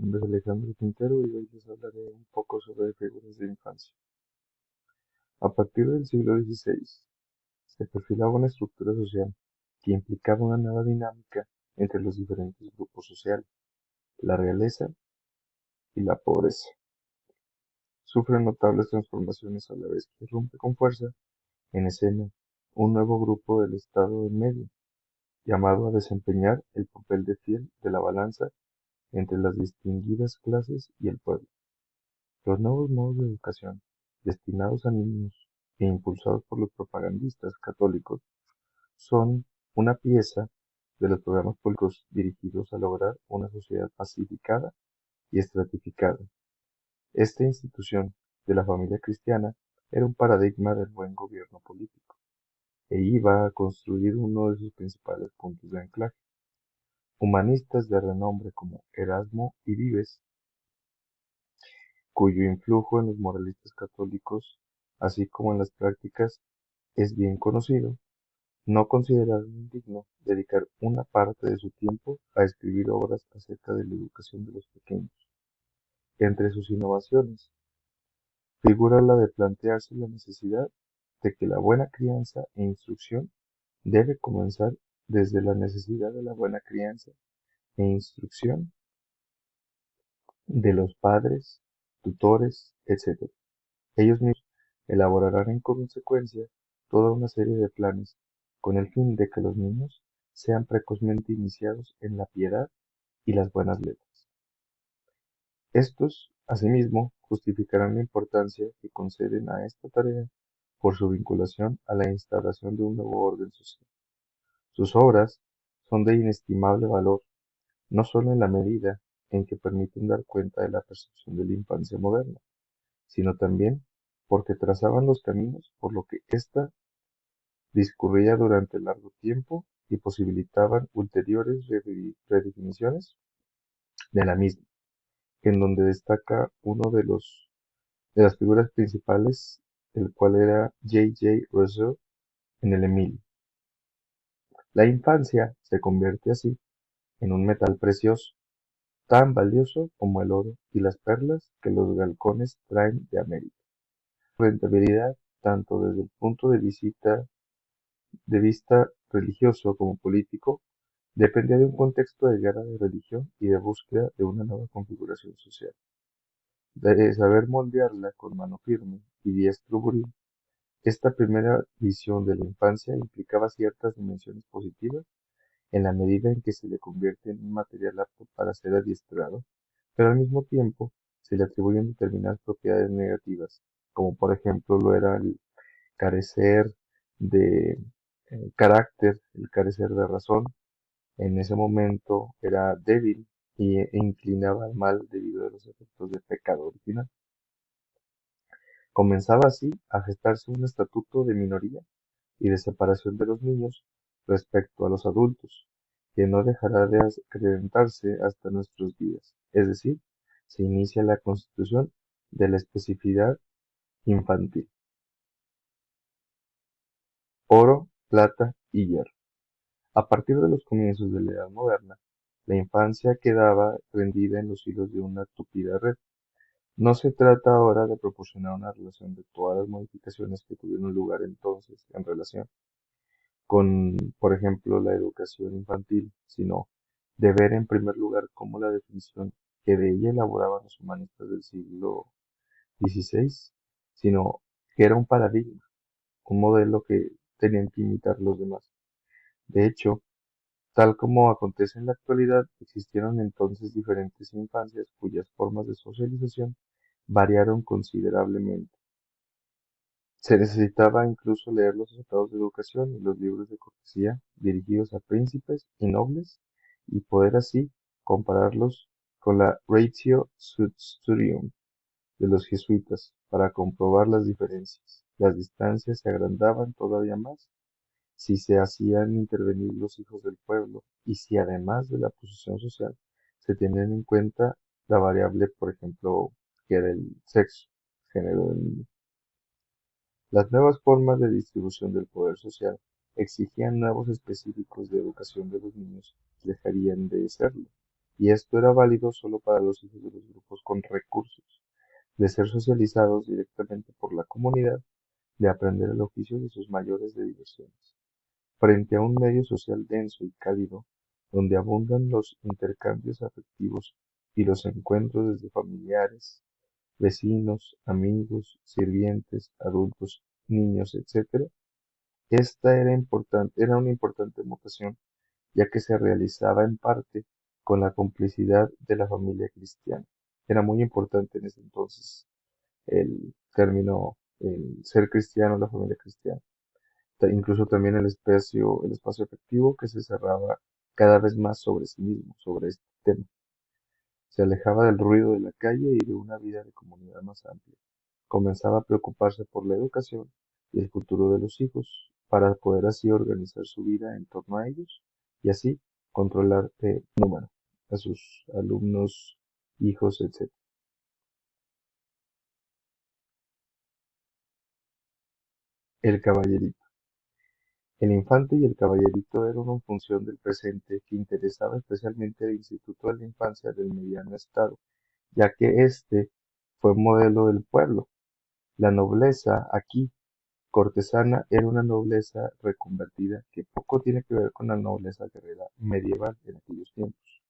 nombre es Alejandro Quintero y hoy les hablaré un poco sobre figuras de infancia. A partir del siglo XVI, se perfilaba una estructura social que implicaba una nueva dinámica entre los diferentes grupos sociales, la realeza y la pobreza. Sufre notables transformaciones a la vez que irrumpe con fuerza en escena un nuevo grupo del estado en medio, llamado a desempeñar el papel de fiel de la balanza entre las distinguidas clases y el pueblo. Los nuevos modos de educación, destinados a niños e impulsados por los propagandistas católicos, son una pieza de los programas políticos dirigidos a lograr una sociedad pacificada y estratificada. Esta institución de la familia cristiana era un paradigma del buen gobierno político e iba a construir uno de sus principales puntos de anclaje. Humanistas de renombre como Erasmo y Vives, cuyo influjo en los moralistas católicos, así como en las prácticas, es bien conocido, no consideraron indigno dedicar una parte de su tiempo a escribir obras acerca de la educación de los pequeños. Entre sus innovaciones figura la de plantearse la necesidad de que la buena crianza e instrucción debe comenzar desde la necesidad de la buena crianza e instrucción de los padres, tutores, etc. Ellos mismos elaborarán en consecuencia toda una serie de planes con el fin de que los niños sean precozmente iniciados en la piedad y las buenas letras. Estos, asimismo, justificarán la importancia que conceden a esta tarea por su vinculación a la instauración de un nuevo orden social. Sus obras son de inestimable valor, no solo en la medida en que permiten dar cuenta de la percepción de la infancia moderna, sino también porque trazaban los caminos por lo que ésta discurría durante largo tiempo y posibilitaban ulteriores redefiniciones de la misma, en donde destaca uno de las figuras principales, el cual era J. Rousseau en el Emilio. La infancia se convierte así en un metal precioso, tan valioso como el oro y las perlas que los galcones traen de América. Rentabilidad tanto desde el punto de vista religioso como político, dependía de un contexto de guerra de religión y de búsqueda de una nueva configuración social. De saber moldearla con mano firme y diestro buril, esta primera visión de la infancia implicaba ciertas dimensiones positivas en la medida en que se le convierte en un material apto para ser adiestrado, pero al mismo tiempo se le atribuyen determinadas propiedades negativas, como por ejemplo lo era el carecer de carácter, el carecer de razón. En ese momento era débil e inclinaba al mal debido a los efectos del pecado original. Comenzaba así a gestarse un estatuto de minoría y de separación de los niños respecto a los adultos, que no dejará de acrecentarse hasta nuestros días, es decir, se inicia la constitución de la especificidad infantil. Oro, plata y hierro. A partir de los comienzos de la Edad Moderna, la infancia quedaba prendida en los hilos de una tupida red. No se trata ahora de proporcionar una relación de todas las modificaciones que tuvieron lugar entonces en relación con, por ejemplo, la educación infantil, sino de ver en primer lugar cómo la definición que de ella elaboraban los humanistas del siglo XVI, sino que era un paradigma, un modelo que tenían que imitar los demás. De hecho, tal como acontece en la actualidad, existieron entonces diferentes infancias cuyas formas de socialización variaron considerablemente. Se necesitaba incluso leer los tratados de educación y los libros de cortesía dirigidos a príncipes y nobles y poder así compararlos con la Ratio Studium de los jesuitas para comprobar las diferencias. Las distancias se agrandaban todavía más si se hacían intervenir los hijos del pueblo y si además de la posición social se tenían en cuenta la variable, por ejemplo, que era el sexo, género del niño. Las nuevas formas de distribución del poder social exigían nuevos específicos de educación de los niños que dejarían de serlo, y esto era válido solo para los hijos de los grupos con recursos, de ser socializados directamente por la comunidad, de aprender el oficio de sus mayores de diversiones. Frente a un medio social denso y cálido, donde abundan los intercambios afectivos y los encuentros desde familiares, vecinos, amigos, sirvientes, adultos, niños, etc., esta era una importante mutación, ya que se realizaba en parte con la complicidad de la familia cristiana. Era muy importante en ese entonces el término, el ser cristiano, la familia cristiana. Incluso también el espacio afectivo que se cerraba cada vez más sobre sí mismo, sobre este tema. Se alejaba del ruido de la calle y de una vida de comunidad más amplia. Comenzaba a preocuparse por la educación y el futuro de los hijos, para poder así organizar su vida en torno a ellos y así controlar número a sus alumnos, hijos, etc. El caballerito. El infante y el caballerito eran una función del presente que interesaba especialmente al Instituto de la Infancia del Mediano Estado, ya que éste fue modelo del pueblo. La nobleza aquí cortesana era una nobleza reconvertida que poco tiene que ver con la nobleza guerrera medieval en aquellos tiempos,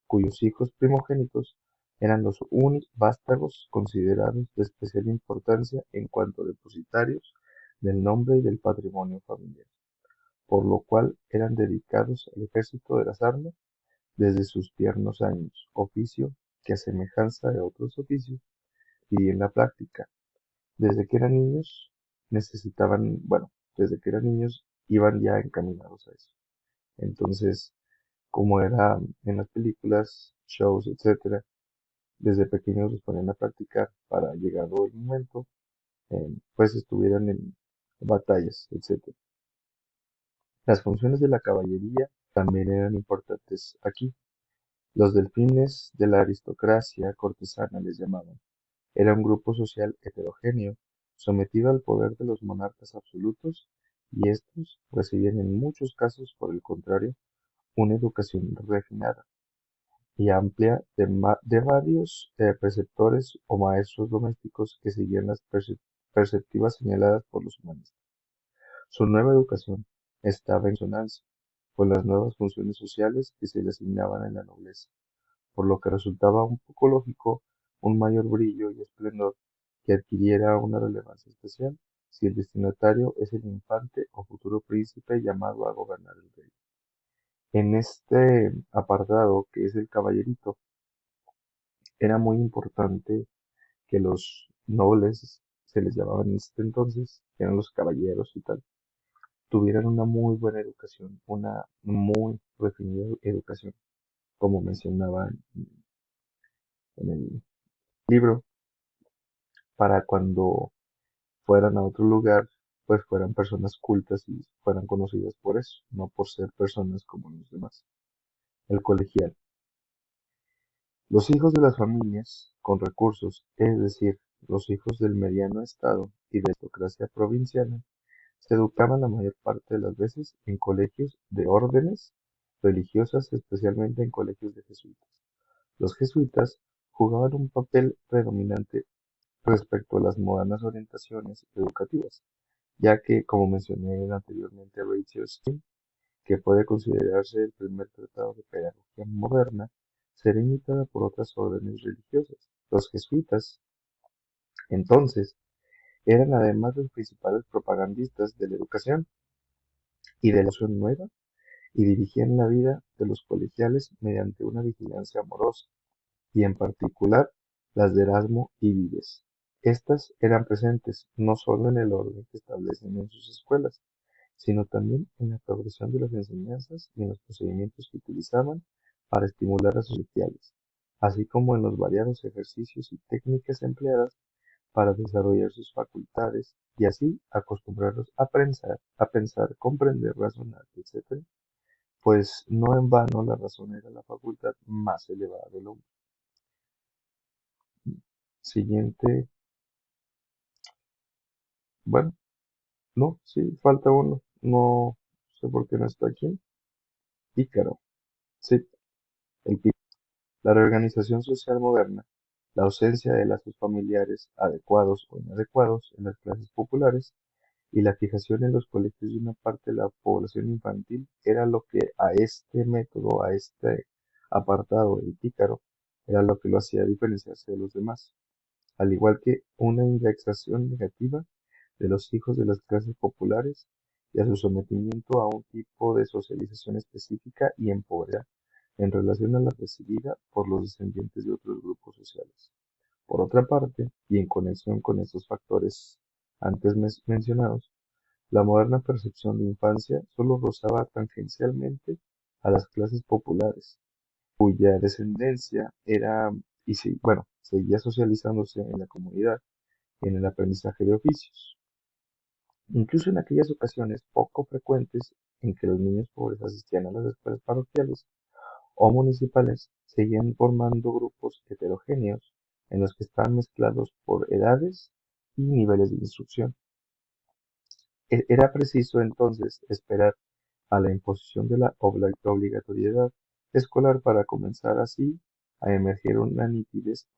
cuyos hijos primogénitos eran los únicos vástagos considerados de especial importancia en cuanto depositarios del nombre y del patrimonio familiar, por lo cual eran dedicados al ejército de las armas desde sus tiernos años, oficio que a semejanza de otros oficios y en la práctica, desde que eran niños desde que eran niños iban ya encaminados a eso. Entonces, como era en las películas, shows, etcétera, desde pequeños los ponían a practicar para llegado el momento, pues estuvieran en batallas, etcétera. Las funciones de la caballería también eran importantes aquí. Los delfines de la aristocracia cortesana les llamaban. Era un grupo social heterogéneo, sometido al poder de los monarcas absolutos, y estos recibían en muchos casos, por el contrario, una educación refinada y amplia de varios preceptores o maestros domésticos que seguían las perspectivas señaladas por los humanistas. Su nueva educación estaba en consonancia con las nuevas funciones sociales que se le asignaban en la nobleza, por lo que resultaba un poco lógico un mayor brillo y esplendor que adquiriera una relevancia especial si el destinatario es el infante o futuro príncipe llamado a gobernar el reino. En este apartado, que es el caballerito, era muy importante que los nobles, se les llamaba en este entonces, que eran los caballeros y tal, tuvieran una muy buena educación, una muy refinada educación, como mencionaba en el libro, para cuando fueran a otro lugar, pues fueran personas cultas y fueran conocidas por eso, no por ser personas como los demás. El colegial. Los hijos de las familias con recursos, es decir, los hijos del mediano estado y de la aristocracia provinciana, se educaban la mayor parte de las veces en colegios de órdenes religiosas, especialmente en colegios de jesuitas. Los jesuitas jugaban un papel predominante respecto a las modernas orientaciones educativas, ya que, como mencioné anteriormente, Rachel Stein, que puede considerarse el primer tratado de pedagogía moderna, será imitada por otras órdenes religiosas. Los jesuitas, entonces, eran además los principales propagandistas de la educación y de la educación nueva, y dirigían la vida de los colegiales mediante una vigilancia amorosa, y en particular las de Erasmo y Vives. Estas eran presentes no solo en el orden que establecen en sus escuelas, sino también en la progresión de las enseñanzas y en los procedimientos que utilizaban para estimular a sus estudiantes, así como en los variados ejercicios y técnicas empleadas para desarrollar sus facultades y así acostumbrarlos a pensar, comprender, razonar, etc., pues no en vano la razón era la facultad más elevada del hombre. Siguiente, bueno, no, sí, falta uno, no sé por qué no está aquí. Pícaro, sí, el pícaro. La reorganización social moderna, la ausencia de lazos familiares adecuados o inadecuados en las clases populares y la fijación en los colegios de una parte de la población infantil era lo que a este método, a este apartado del pícaro, era lo que lo hacía diferenciarse de los demás, al igual que una indexación negativa de los hijos de las clases populares y a su sometimiento a un tipo de socialización específica y empoderada en relación a la recibida por los descendientes de otros grupos sociales. Por otra parte, y en conexión con estos factores antes mencionados, la moderna percepción de infancia solo rozaba tangencialmente a las clases populares, cuya descendencia era, bueno, seguía socializándose en la comunidad y en el aprendizaje de oficios. Incluso en aquellas ocasiones poco frecuentes en que los niños pobres asistían a las escuelas parroquiales o municipales, seguían formando grupos heterogéneos en los que estaban mezclados por edades y niveles de instrucción. Era preciso entonces esperar a la imposición de la obligatoriedad escolar para comenzar así a emerger una nitidez,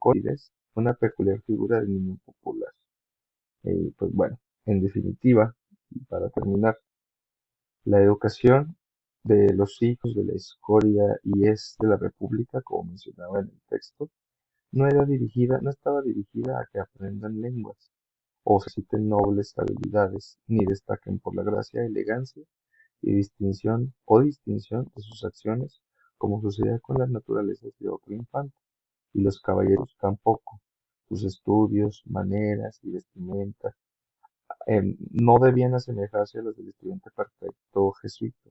una peculiar figura del niño popular. Pues bueno, en definitiva, y para terminar, la educación de los hijos de la escoria y es de la República, como mencionaba en el texto, no estaba dirigida a que aprendan lenguas, o se citen nobles habilidades, ni destaquen por la gracia, elegancia y distinción de sus acciones, como sucedía con las naturalezas de otro infante, y los caballeros tampoco. Sus estudios, maneras y vestimenta no debían asemejarse a los del estudiante perfecto jesuita.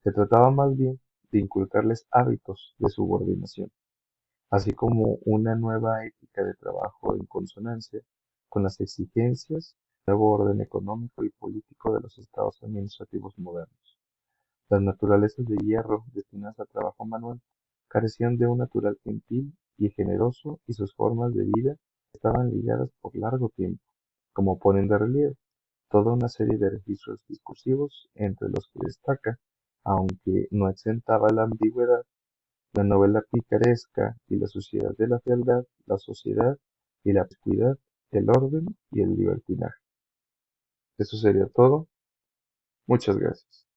Se trataba más bien de inculcarles hábitos de subordinación, así como una nueva ética de trabajo en consonancia con las exigencias del nuevo orden económico y político de los estados administrativos modernos. Las naturalezas de hierro destinadas al trabajo manual carecían de un natural gentil y generoso y sus formas de vida estaban ligadas por largo tiempo, como ponen de relieve toda una serie de registros discursivos entre los que destaca, aunque no exentaba la ambigüedad, la novela picaresca y la sociedad de la fealdad, la sociedad y la promiscuidad, el orden y el libertinaje. Eso sería todo. Muchas gracias.